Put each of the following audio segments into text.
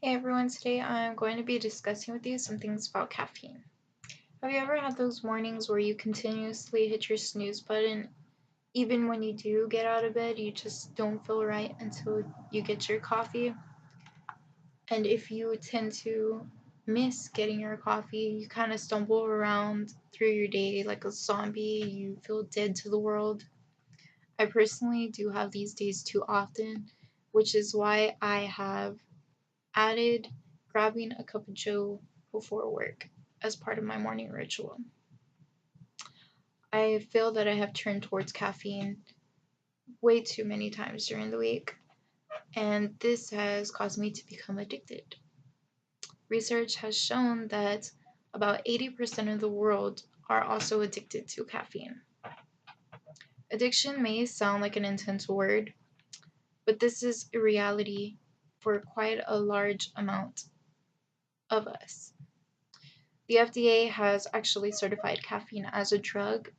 Hey everyone, today I'm going to be discussing with you some things about caffeine. Have you ever had those mornings where you continuously hit your snooze button? Even when you do get out of bed, you just don't feel right until you get your coffee. And if you tend to miss getting your coffee, you kind of stumble around through your day like a zombie, you feel dead to the world. I personally do have these days too often, which is why I have added grabbing a cup of joe before work as part of my morning ritual. I feel that I have turned towards caffeine way too many times during the week, and this has caused me to become addicted. Research has shown that about 80% of the world are also addicted to caffeine. Addiction may sound like an intense word, but this is a reality for quite a large amount of us. The FDA has actually certified caffeine as a drug.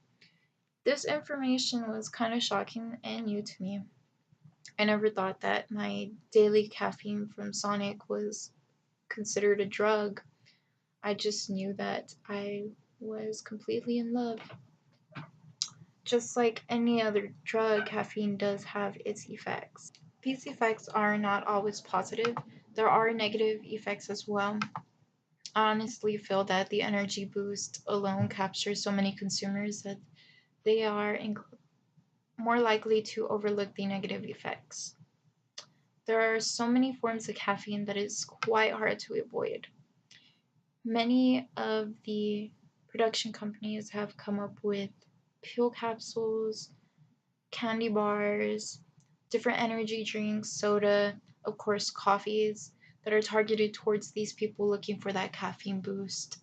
This information was kind of shocking and new to me. I never thought that my daily caffeine from Sonic was considered a drug. I just knew that I was completely in love. Just like any other drug, caffeine does have its effects. These effects are not always positive, there are negative effects as well. I honestly feel that the energy boost alone captures so many consumers that they are more likely to overlook the negative effects. There are so many forms of caffeine that it's quite hard to avoid. Many of the production companies have come up with pill capsules, candy bars, different energy drinks, soda, of course, coffees that are targeted towards these people looking for that caffeine boost.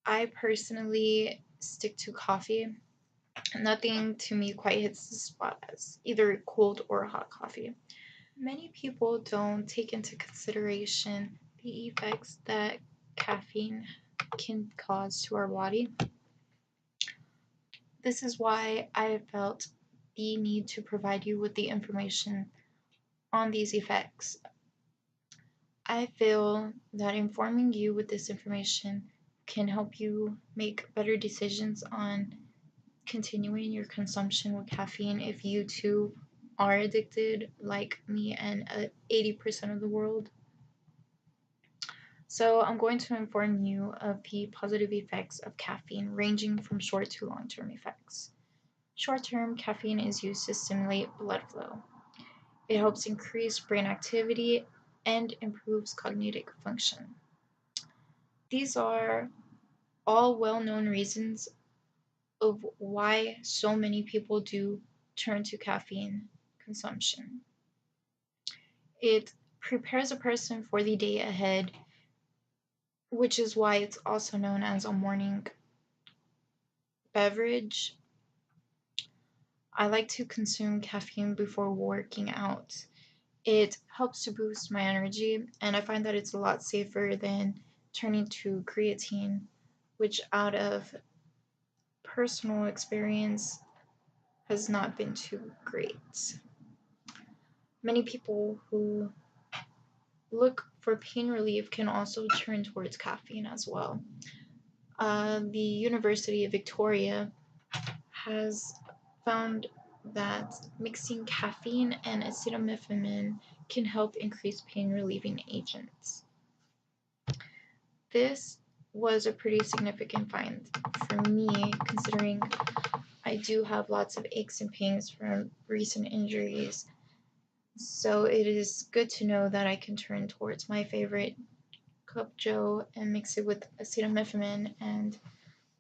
I personally stick to coffee. Nothing to me quite hits the spot as either cold or hot coffee. Many people don't take into consideration the effects that caffeine can cause to our body. This is why I felt the need to provide you with the information on these effects. I feel that informing you with this information can help you make better decisions on continuing your consumption with caffeine if you too are addicted like me and 80% of the world. So, I'm going to inform you of the positive effects of caffeine, ranging from short to long term effects. Short term, caffeine is used to stimulate blood flow. It helps increase brain activity and improves cognitive function. These are all well known reasons of why so many people do turn to caffeine consumption. It prepares a person for the day ahead, which is why it's also known as a morning beverage. I like to consume caffeine before working out. It helps to boost my energy, and I find that it's a lot safer than turning to creatine, which, out of personal experience, has not been too great. Many people who look for pain relief can also turn towards caffeine as well. The University of Victoria has found that mixing caffeine and acetaminophen can help increase pain relieving agents. This was a pretty significant find for me, considering I do have lots of aches and pains from recent injuries. So it is good to know that I can turn towards my favorite cup joe and mix it with acetaminophen and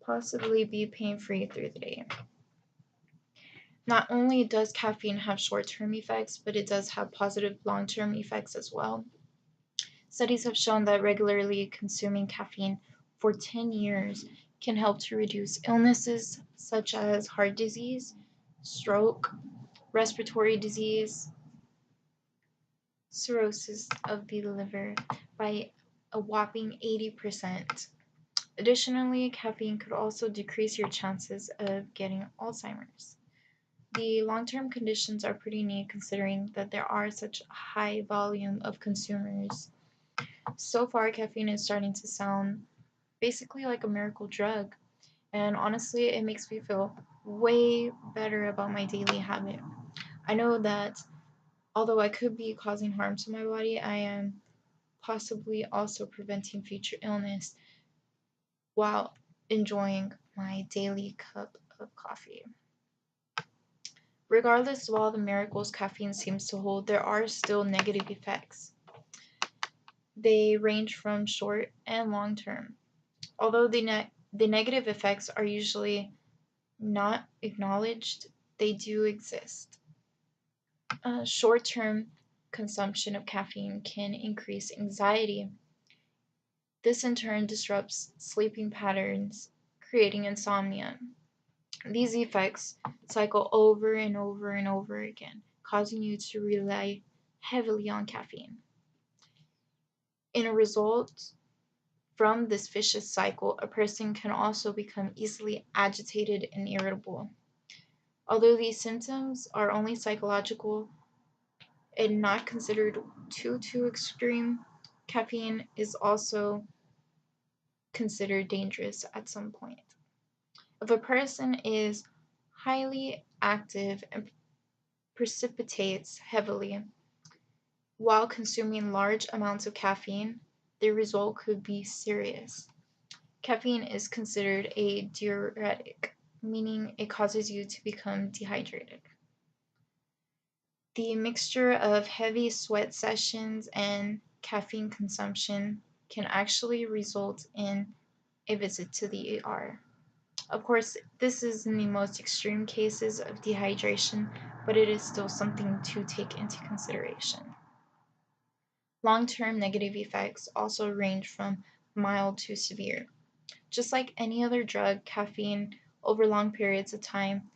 possibly be pain free through the day. Not only does caffeine have short term effects, but it does have positive long term effects as well. Studies have shown that regularly consuming caffeine for 10 years can help to reduce illnesses such as heart disease, stroke, respiratory disease, cirrhosis of the liver by a whopping 80%. Additionally, caffeine could also decrease your chances of getting Alzheimer's. The long-term conditions are pretty neat considering that there are such a high volume of consumers. So far, caffeine is starting to sound basically like a miracle drug, and honestly, it makes me feel way better about my daily habit. I know that although I could be causing harm to my body, I am possibly also preventing future illness while enjoying my daily cup of coffee. Regardless of all the miracles caffeine seems to hold, there are still negative effects. They range from short and long term. Although the negative effects are usually not acknowledged, they do exist. Short term consumption of caffeine can increase anxiety. This in turn disrupts sleeping patterns, creating insomnia. These effects cycle over and over and over again, causing you to rely heavily on caffeine. In a result, from this vicious cycle, a person can also become easily agitated and irritable. Although these symptoms are only psychological and not considered too extreme, caffeine is also considered dangerous at some point. If a person is highly active and precipitates heavily while consuming large amounts of caffeine, the result could be serious. Caffeine is considered a diuretic, meaning it causes you to become dehydrated. The mixture of heavy sweat sessions and caffeine consumption can actually result in a visit to the ER. Of course, this is in the most extreme cases of dehydration, but it is still something to take into consideration. Long-term negative effects also range from mild to severe. Just like any other drug, caffeine over long periods of time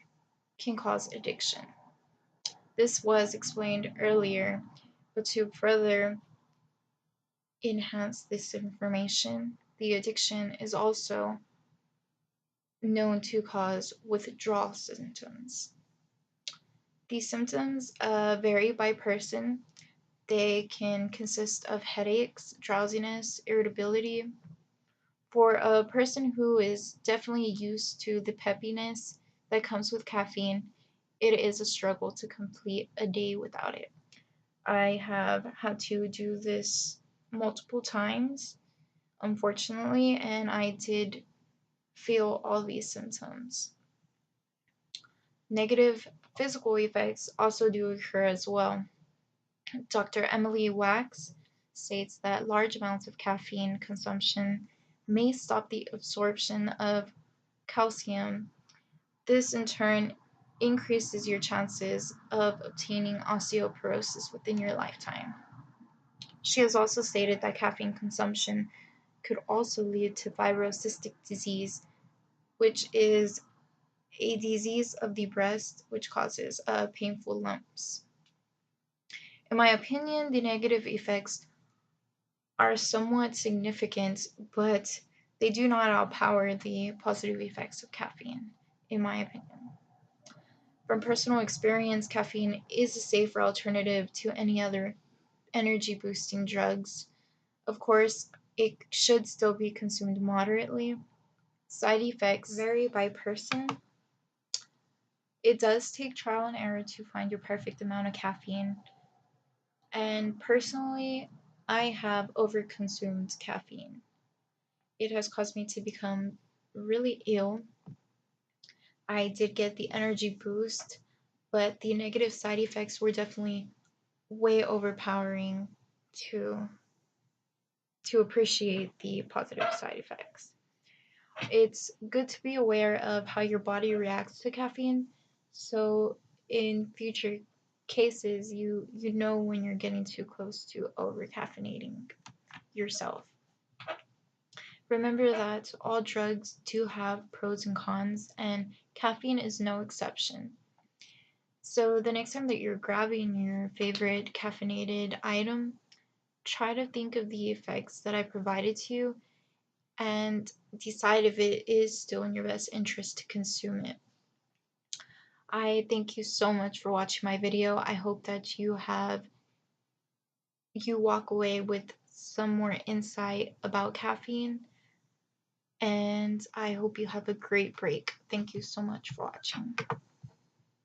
can cause addiction. This was explained earlier, but to further enhance this information, the addiction is also known to cause withdrawal symptoms. These symptoms vary by person. They can consist of headaches, drowsiness, irritability. For a person who is definitely used to the peppiness that comes with caffeine, it is a struggle to complete a day without it. I have had to do this multiple times, unfortunately, and I did feel all these symptoms. Negative physical effects also do occur as well. Dr. Emily Wax states that large amounts of caffeine consumption may stop the absorption of calcium. This in turn increases your chances of obtaining osteoporosis within your lifetime. She has also stated that caffeine consumption could also lead to fibrocystic disease, which is a disease of the breast which causes painful lumps. In my opinion, the negative effects are somewhat significant, but they do not outpower the positive effects of caffeine, in my opinion. From personal experience, caffeine is a safer alternative to any other energy boosting drugs. Of course, it should still be consumed moderately. Side effects vary by person. It does take trial and error to find your perfect amount of caffeine. And personally, I have overconsumed caffeine. It has caused me to become really ill. I did get the energy boost, but the negative side effects were definitely way overpowering to to appreciate the positive side effects. It's good to be aware of how your body reacts to caffeine, so in future cases you know when you're getting too close to over caffeinating yourself. Remember that all drugs do have pros and cons, and caffeine is no exception. So the next time that you're grabbing your favorite caffeinated item, try to think of the effects that I provided to you and decide if it is still in your best interest to consume it. I thank you so much for watching my video. I hope that you walk away with some more insight about caffeine, and I hope you have a great break. Thank you so much for watching.